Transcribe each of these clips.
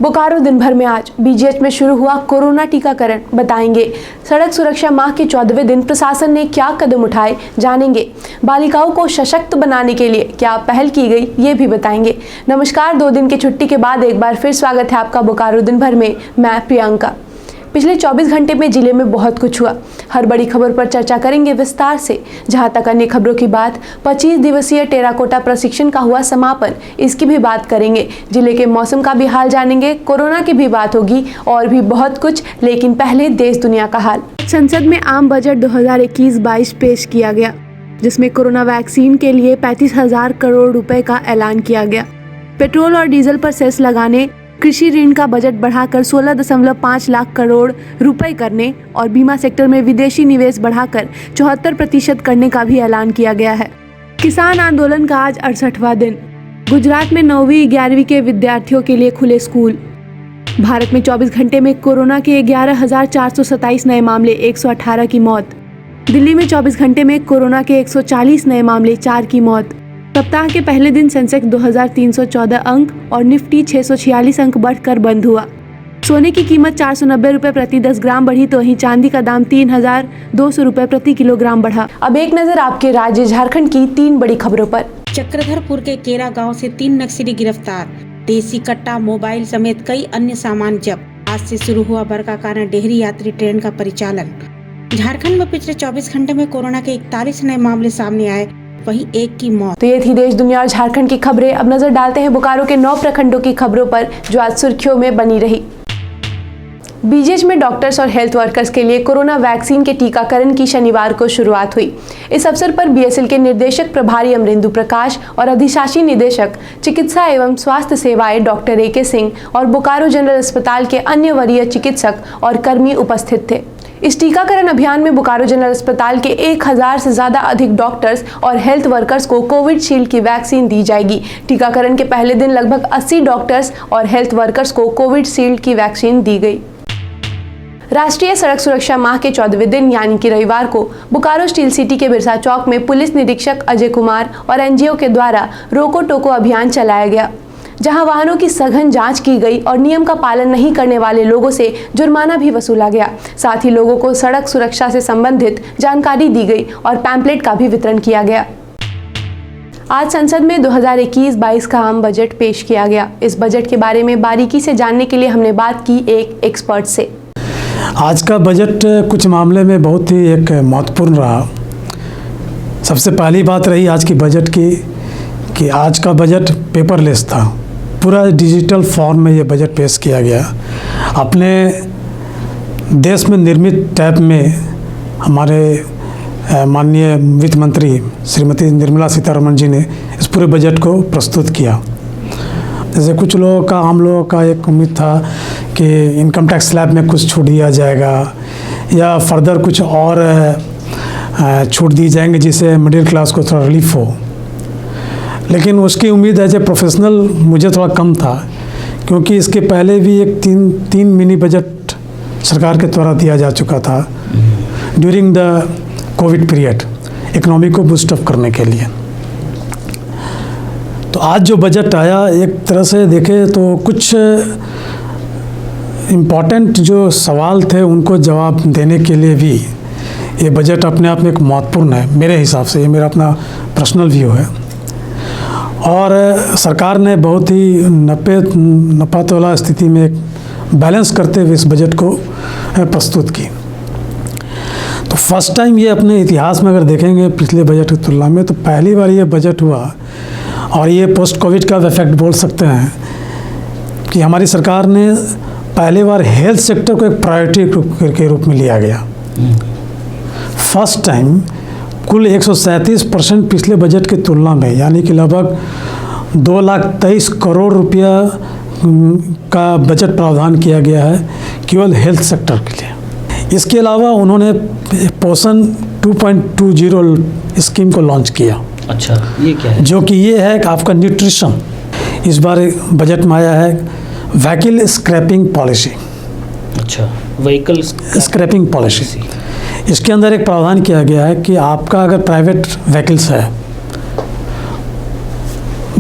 बोकारो दिन भर में आज बीजीएच में शुरू हुआ कोरोना टीकाकरण, बताएंगे। सड़क सुरक्षा माह के 14वें दिन प्रशासन ने क्या कदम उठाए, जानेंगे। बालिकाओं को सशक्त बनाने के लिए क्या पहल की गई, ये भी बताएंगे। नमस्कार, 2 दिन की छुट्टी के बाद एक बार फिर स्वागत है आपका बोकारो दिन भर में। मैं प्रियंका। पिछले 24 घंटे में जिले में बहुत कुछ हुआ। हर बड़ी खबर पर चर्चा करेंगे विस्तार से। जहां तक अन्य खबरों की बात, 25 दिवसीय टेराकोटा प्रशिक्षण का हुआ समापन, इसकी भी बात करेंगे। जिले के मौसम का भी हाल जानेंगे, कोरोना की भी बात होगी और भी बहुत कुछ। लेकिन पहले देश दुनिया का हाल। संसद में आम बजट 2021-22 पेश किया गया, जिसमें कोरोना वैक्सीन के लिए 35,000 करोड़ रुपए का ऐलान किया गया। पेट्रोल और डीजल पर सेस लगाने, कृषि ऋण का बजट बढ़ाकर 16.5 लाख करोड़ रुपए करने और बीमा सेक्टर में विदेशी निवेश बढ़ाकर 74% करने का भी ऐलान किया गया है। किसान आंदोलन का आज 68वां दिन। गुजरात में 9वीं 11वीं के विद्यार्थियों के लिए खुले स्कूल। भारत में 24 घंटे में कोरोना के 11,427 नए मामले, 118 की मौत। दिल्ली में 24 घंटे में कोरोना के 140 नए मामले, 4 की मौत। सप्ताह के पहले दिन सेंसेक्स 2,314 अंक और निफ्टी 646 अंक बढ़कर बंद हुआ। सोने की कीमत 490 रुपए प्रति 10 ग्राम बढ़ी, तो वहीं चांदी का दाम 3,200 रुपए प्रति किलोग्राम बढ़ा। अब एक नजर आपके राज्य झारखंड की 3 बड़ी खबरों पर। चक्रधरपुर के केरा गांव से 3 नक्सली गिरफ्तार। देसी कट्टा, मोबाइल समेत कई अन्य सामान जब्त। आज से शुरू हुआ बरकाकाना डेहरी यात्री ट्रेन का परिचालन। झारखंड में पिछले 24 घंटे में कोरोना के 41 नए मामले सामने आए, वहीं 1 की मौत। तो ये थी देश, दुनिया और झारखंड की खबरें। अब नजर डालते हैं बोकारो के 9 प्रखंडों की खबरों पर, जो आज सुर्खियों में बनी रही। बीजीएच में डॉक्टर्स और हेल्थ वर्कर्स के लिए कोरोना वैक्सीन के टीकाकरण की शनिवार को शुरुआत हुई। इस अवसर पर बीएसएल के निर्देशक प्रभारी अमरेंदु प्रकाश और अधिशासी निदेशक चिकित्सा एवं स्वास्थ्य सेवाएं डॉक्टर ए के सिंह और बोकारो जनरल अस्पताल के अन्य वरीय चिकित्सक और कर्मी उपस्थित थे। इस टीकाकरण अभियान में बोकारो जनरल अस्पताल के 1000 से ज्यादा अधिक डॉक्टर्स और हेल्थ वर्कर्स को कोविड शील्ड की वैक्सीन दी जाएगी। टीकाकरण के पहले दिन लगभग 80 डॉक्टर्स और हेल्थ वर्कर्स को कोविड शील्ड की वैक्सीन दी गई। राष्ट्रीय सड़क सुरक्षा माह के 14वें दिन यानी कि रविवार को बोकारो स्टील सिटी के बिरसा चौक में पुलिस निरीक्षक अजय कुमार और एनजीओ के द्वारा रोको टोको अभियान चलाया गया, जहां वाहनों की सघन जांच की गई और नियम का पालन नहीं करने वाले लोगों से जुर्माना भी वसूला गया। साथ ही लोगों को सड़क सुरक्षा से संबंधित जानकारी दी गई और पैम्पलेट का भी वितरण किया गया। आज संसद में 2021-22 का आम बजट पेश किया गया। इस बजट के बारे में बारीकी से जानने के लिए हमने बात की एक एक्सपर्ट से। आज का बजट कुछ मामले में बहुत ही एक महत्वपूर्ण रहा। सबसे पहली बात रही आज की बजट की कि आज का बजट पेपरलेस था। पूरा डिजिटल फॉर्म में ये बजट पेश किया गया। अपने देश में निर्मित टैब में हमारे माननीय वित्त मंत्री श्रीमती निर्मला सीतारमण जी ने इस पूरे बजट को प्रस्तुत किया। जैसे कुछ लोगों का, आम लोगों का एक उम्मीद था कि इनकम टैक्स स्लैब में कुछ छूट दिया जाएगा या फर्दर कुछ और छूट दी जाएंगे जिससे मिडिल क्लास को थोड़ा रिलीफ हो, लेकिन उसकी उम्मीद एज ए प्रोफेशनल मुझे थोड़ा कम था, क्योंकि इसके पहले भी एक तीन मिनी बजट सरकार के द्वारा दिया जा चुका था during the Covid period, economy को बूस्ट अप करने के लिए। तो आज जो बजट आया, एक तरह से देखें तो कुछ इम्पॉर्टेंट जो सवाल थे उनको जवाब देने के लिए भी ये बजट अपने आप में एक महत्वपूर्ण है मेरे हिसाब से। ये मेरा अपना पर्सनल व्यू है। और सरकार ने बहुत ही नपा-तोला स्थिति में एक बैलेंस करते हुए इस बजट को प्रस्तुत की। तो फर्स्ट टाइम ये अपने इतिहास में अगर देखेंगे पिछले बजट की तुलना में, तो पहली बार ये बजट हुआ और ये पोस्ट कोविड का इफेक्ट बोल सकते हैं कि हमारी सरकार ने पहली बार हेल्थ सेक्टर को एक प्रायोरिटी के रूप में लिया गया। फर्स्ट टाइम कुल 137% पिछले बजट की तुलना में, यानी कि लगभग 2,23 करोड़ रुपया का बजट प्रावधान किया गया है केवल हेल्थ सेक्टर के लिए। इसके अलावा उन्होंने पोषण 2.20 स्कीम को लॉन्च किया। अच्छा, ये क्या है? जो कि ये है कि आपका न्यूट्रिशन इस बार बजट में आया है। Vehicle scrapping policy. अच्छा, व्हीकल स्क्रैपिंग पॉलिसी। इसके अंदर एक प्रावधान किया गया है कि आपका अगर प्राइवेट व्हीकल्स है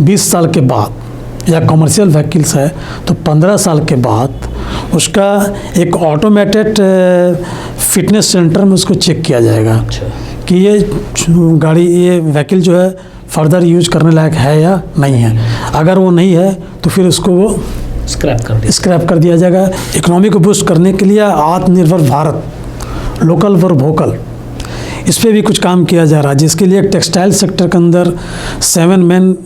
20 साल के बाद या कमर्शियल व्हीकल्स है तो 15 साल के बाद उसका एक ऑटोमेटेड फिटनेस सेंटर में उसको चेक किया जाएगा अच्छा। कि ये गाड़ी, ये व्हीकल जो है फर्दर यूज करने लायक है या नहीं है। अगर वो नहीं है तो फिर उसको वो स्क्रैप कर दिया जाएगा। इकोनॉमी को बूस्ट करने के लिए आत्मनिर्भर भारत, लोकल फॉर वोकल, इस पर भी कुछ काम किया जा रहा है, जिसके लिए टेक्सटाइल सेक्टर के अंदर 7 मेन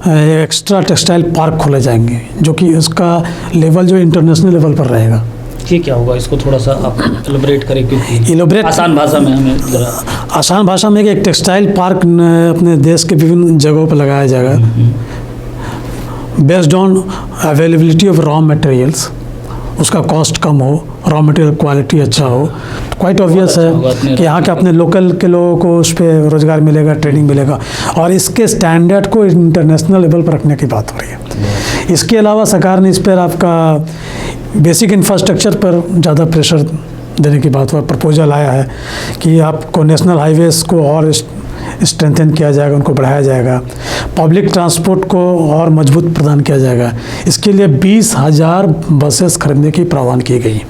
एक्स्ट्रा टेक्सटाइल पार्क खोले जाएंगे, जो कि उसका लेवल जो इंटरनेशनल लेवल पर रहेगा। ये क्या होगा, इसको थोड़ा सा आप एलोबरेट करें, क्योंकि एलोबरेट आसान भाषा में हमें ज़रा। आसान भाषा में एक टेक्सटाइल पार्क अपने देश के विभिन्न जगहों पर लगाया जाएगा, based on availability of raw materials, उसका कॉस्ट कम हो, रॉ मटेरियल क्वालिटी अच्छा हो। क्वाइट ऑब्वियस है कि यहाँ के अपने लोकल के लोगों को उस पर रोज़गार मिलेगा, ट्रेनिंग मिलेगा, और इसके स्टैंडर्ड को इंटरनेशनल लेवल पर रखने की बात हो रही है। इसके अलावा सरकार ने इस पर आपका बेसिक इंफ्रास्ट्रक्चर पर ज़्यादा प्रेशर देने की बात हुआ, प्रपोजल आया है कि आपको नेशनल हाईवेज़ को और स्ट्रेंथन किया जाएगा, उनको बढ़ाया जाएगा, पब्लिक ट्रांसपोर्ट को और मजबूत प्रदान किया जाएगा। इसके लिए 20,000 बसेस खरीदने की प्रावधान की गई।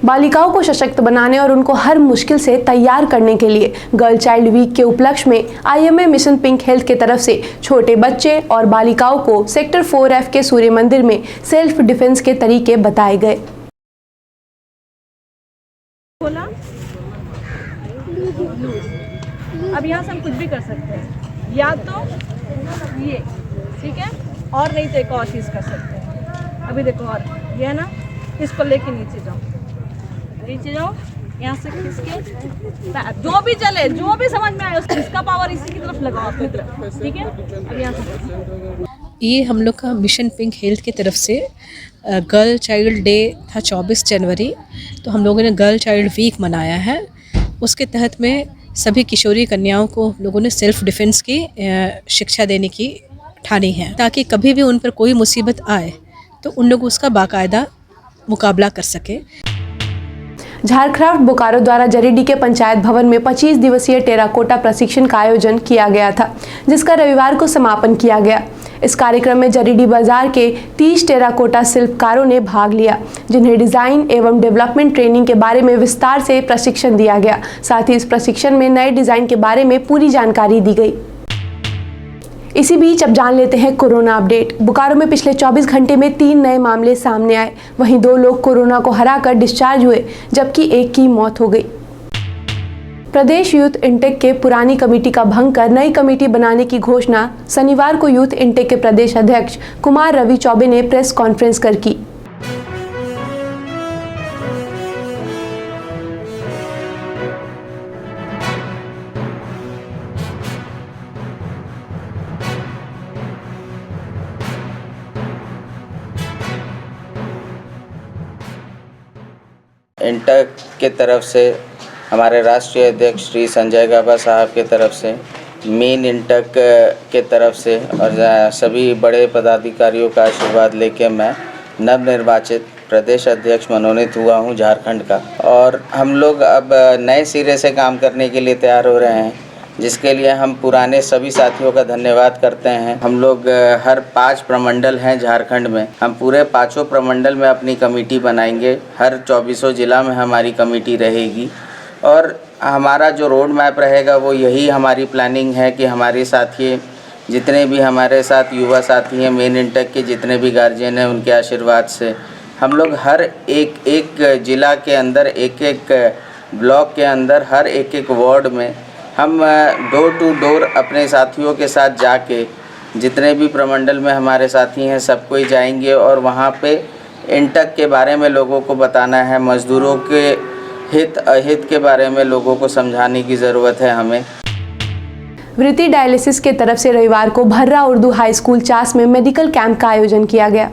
बालिकाओं को सशक्त बनाने और उनको हर मुश्किल से तैयार करने के लिए गर्ल चाइल्ड वीक के उपलक्ष्य में IMA मिशन पिंक हेल्थ के तरफ से छोटे बच्चे और बालिकाओं को सेक्टर 4F के सूर्य मंदिर में सेल्फ डिफेंस के तरीके बताए गए। अब यहाँ से हम कुछ भी कर सकते हैं, या तो ये, ठीक है, और नहीं तो एक और चीज़ कर सकते हैं। अभी देखो, और ये है ना, इसको लेके नीचे जाओ, यहाँ से खींच के, जो भी चले, जो भी समझ में आए उसका पावर इसी की तरफ लगाओ, अपनी तरफ, ठीक है। अब यहाँ से ये हम लोग का मिशन पिंक हेल्थ की तरफ से गर्ल चाइल्ड डे था 24 जनवरी, तो हम लोगों ने गर्ल चाइल्ड वीक मनाया है। उसके तहत में सभी किशोरी कन्याओं को लोगों ने सेल्फ डिफेंस की शिक्षा देने की ठानी है, ताकि कभी भी उन पर कोई मुसीबत आए तो उन लोग उसका बाकायदा मुकाबला कर सके। झारखंड बोकारो द्वारा जरीडी के पंचायत भवन में 25 दिवसीय टेराकोटा प्रशिक्षण का आयोजन किया गया था, जिसका रविवार को समापन किया गया। इस कार्यक्रम में जरीडी बाजार के 30 टेराकोटा शिल्पकारों ने भाग लिया, जिन्हें डिजाइन एवं डेवलपमेंट ट्रेनिंग के बारे में विस्तार से प्रशिक्षण दिया गया। साथ ही इस प्रशिक्षण में नए डिजाइन के बारे में पूरी जानकारी दी गई। इसी बीच अब जान लेते हैं कोरोना अपडेट। बोकारो में पिछले 24 घंटे में 3 नए मामले सामने आए, वहीं 2 लोग कोरोना को हराकर डिस्चार्ज हुए, जबकि 1 की मौत हो गई। प्रदेश यूथ इंटेक के पुरानी कमेटी का भंग कर नई कमेटी बनाने की घोषणा शनिवार को यूथ इंटेक के प्रदेश अध्यक्ष कुमार रवि चौबे ने प्रेस कॉन्फ्रेंस कर की। इंटेक के तरफ से हमारे राष्ट्रीय अध्यक्ष श्री संजय गाबा साहब के तरफ से, मेन इंटेक के तरफ से और सभी बड़े पदाधिकारियों का आशीर्वाद लेके मैं नवनिर्वाचित प्रदेश अध्यक्ष मनोनीत हुआ हूं झारखंड का। और हम लोग अब नए सिरे से काम करने के लिए तैयार हो रहे हैं, जिसके लिए हम पुराने सभी साथियों का धन्यवाद करते हैं। हम लोग हर 5 प्रमंडल हैं झारखंड में, हम पूरे 5 प्रमंडल में अपनी कमेटी बनाएंगे। हर 24 जिला में हमारी कमेटी रहेगी और हमारा जो रोड मैप रहेगा वो यही हमारी प्लानिंग है कि हमारे साथी जितने भी हमारे साथ युवा साथी हैं, मेन इंटेक के जितने भी गार्जियन हैं, उनके आशीर्वाद से हम लोग हर एक ज़िला के अंदर, एक ब्लॉक के अंदर, हर एक वार्ड में हम डोर टू डोर अपने साथियों के साथ जाके जितने भी प्रमंडल में हमारे साथी हैं सबको ही जाएंगे और वहाँ पे इंटेक के बारे में लोगों को बताना है, मज़दूरों के हित अहित के बारे में लोगों को समझाने की ज़रूरत है हमें। वृत्ति डायलिसिस के तरफ से रविवार को भर्रा उर्दू हाई स्कूल चास में मेडिकल कैंप का आयोजन किया गया।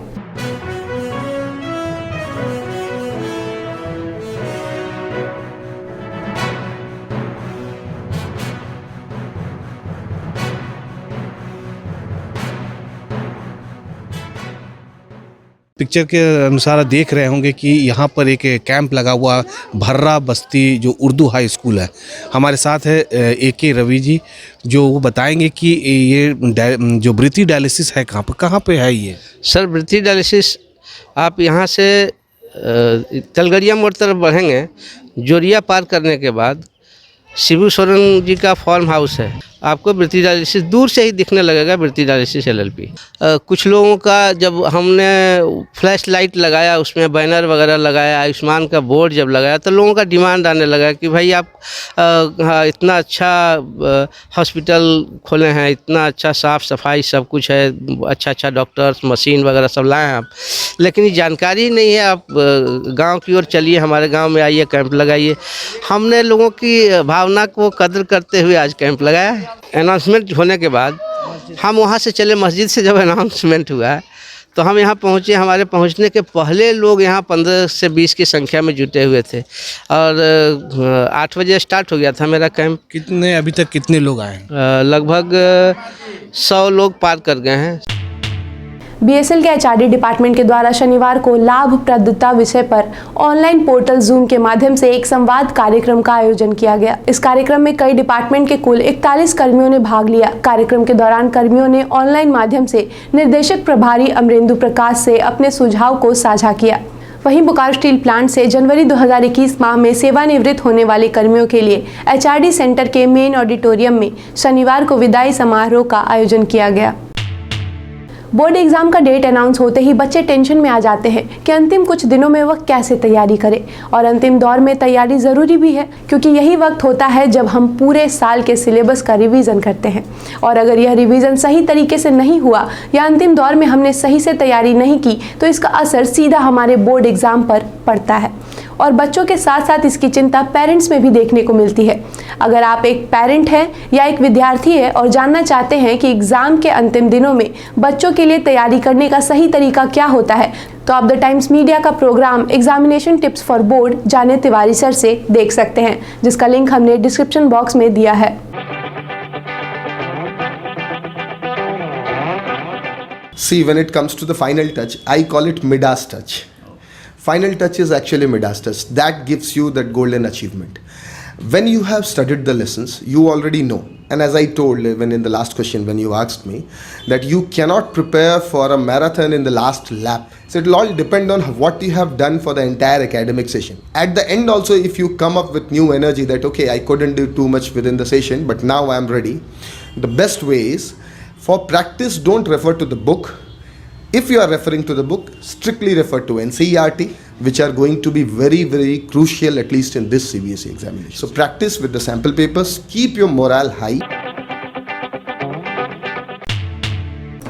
पिक्चर के अनुसार देख रहे होंगे कि यहाँ पर एक कैंप लगा हुआ भर्रा बस्ती जो उर्दू हाई स्कूल है। हमारे साथ है AK रवि जी, जो वो बताएंगे कि ये जो वृत्ति डायलिसिस है कहाँ पे है ये। सर, वृत्ति डायलिसिस आप यहाँ से तलगड़िया मोड़ तरफ बढ़ेंगे, जोरिया पार करने के बाद शिबू सोरेन जी का फार्म हाउस है, आपको वृत्ति डायलिसिस दूर से ही दिखने लगेगा, वृत्ति डायलिसिस LLP। कुछ लोगों का जब हमने फ्लैश लाइट लगाया, उसमें बैनर वगैरह लगाया, आयुष्मान का बोर्ड जब लगाया, तो लोगों का डिमांड आने लगा कि भाई आप इतना अच्छा हॉस्पिटल खोले हैं, इतना अच्छा साफ़ सफाई सब कुछ है, अच्छा डॉक्टर्स मशीन वगैरह सब लाए हैं आप, लेकिन ये जानकारी नहीं है। आप गांव की ओर चलिए, हमारे गांव में आइए, कैंप लगाइए। हमने लोगों की भावना को कदर करते हुए आज कैंप लगाया है। अनाउंसमेंट होने के बाद हम वहाँ से चले, मस्जिद से जब अनाउंसमेंट हुआ तो हम यहाँ पहुँचे। हमारे पहुँचने के पहले लोग यहाँ 15 से 20 की संख्या में जुटे हुए थे और 8 बजे स्टार्ट हो गया था मेरा कैंप। कितने अभी तक कितने लोग आए हैं? लगभग 100 लोग पार कर गए हैं। BSL के HRD डिपार्टमेंट के द्वारा शनिवार को लाभप्रदता विषय पर ऑनलाइन पोर्टल जूम के माध्यम से एक संवाद कार्यक्रम का आयोजन किया गया। इस कार्यक्रम में कई डिपार्टमेंट के कुल 41 कर्मियों ने भाग लिया। कार्यक्रम के दौरान कर्मियों ने ऑनलाइन माध्यम से निर्देशक प्रभारी अमरेंदु प्रकाश से अपने सुझाव को साझा किया। वहीं बोकारो स्टील प्लांट से जनवरी 2021 माह में सेवानिवृत्त होने वाले कर्मियों के लिए HRD सेंटर के मेन ऑडिटोरियम में शनिवार को विदाई समारोह का आयोजन किया गया। बोर्ड एग्जाम का डेट अनाउंस होते ही बच्चे टेंशन में आ जाते हैं कि अंतिम कुछ दिनों में वह कैसे तैयारी करें, और अंतिम दौर में तैयारी ज़रूरी भी है क्योंकि यही वक्त होता है जब हम पूरे साल के सिलेबस का रिवीजन करते हैं। और अगर यह रिवीजन सही तरीके से नहीं हुआ या अंतिम दौर में हमने सही से तैयारी नहीं की तो इसका असर सीधा हमारे बोर्ड एग्जाम पर पड़ता है। और बच्चों के साथ साथ इसकी चिंता पेरेंट्स में भी देखने को मिलती है। अगर आप एक पेरेंट हैं या एक विद्यार्थी है और जानना चाहते हैं कि एग्ज़ाम के अंतिम दिनों में बच्चों के लिए तैयारी करने का सही तरीका क्या होता है, तो आप द टाइम्स मीडिया का program examination tips for board जाने तिवारी सर से देख सकते हैं, जिसका लिंक हमने डिस्क्रिप्शन बॉक्स में दिया है। See, when it comes to the final touch, I call it Midas touch. Final touch is actually Midas touch. That gives you that golden achievement. When you have studied the lessons, you already know. And as I told even in the last question when you asked me, that you cannot prepare for a marathon in the last lap. So it will all depend on what you have done for the entire academic session. At the end also, if you come up with new energy that, okay, I couldn't do too much within the session, but now I am ready. The best way is, for practice, don't refer to the book. If you are referring to the book, strictly refer to NCERT, which are going to be very, very crucial, at least in this CBSE examination. So practice with the sample papers, keep your morale high.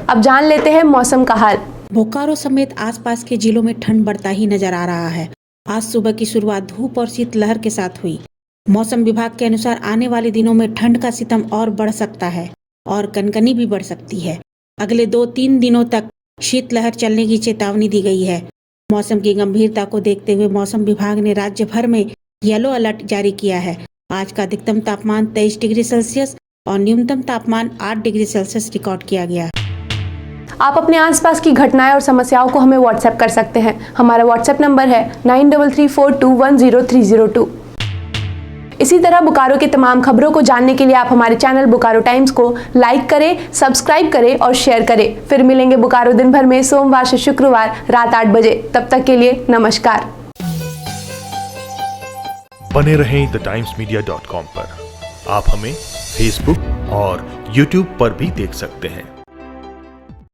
अब जान लेते हैं मौसम का हाल। बोकारो समेत आसपास के जिलों में ठंड बढ़ता ही नजर आ रहा है। आज सुबह की शुरुआत धूप और शीतलहर के साथ हुई। मौसम विभाग के अनुसार आने वाले दिनों में ठंड का सितम और बढ़ सकता है और कनकनी भी बढ़ सकती है। अगले 2-3 दिनों तक शीतलहर चलने की चेतावनी दी गई है। मौसम की गंभीरता को देखते हुए मौसम विभाग ने राज्य भर में येलो अलर्ट जारी किया है। आज का अधिकतम तापमान 23 डिग्री सेल्सियस और न्यूनतम तापमान 8 डिग्री सेल्सियस रिकॉर्ड किया गया। आप अपने आसपास की घटनाएं और समस्याओं को हमें व्हाट्सएप कर सकते हैं। हमारा व्हाट्सएप नंबर है 9334210302। इसी तरह बोकारो की तमाम खबरों को जानने के लिए आप हमारे चैनल बोकारो टाइम्स को लाइक करें, सब्सक्राइब करें और शेयर करें। फिर मिलेंगे बोकारो दिन भर में सोमवार से शुक्रवार रात 8 बजे। तब तक के लिए नमस्कार। बने रहें thetimesmedia.com पर। आप हमें फेसबुक और यूट्यूब पर भी देख सकते हैं।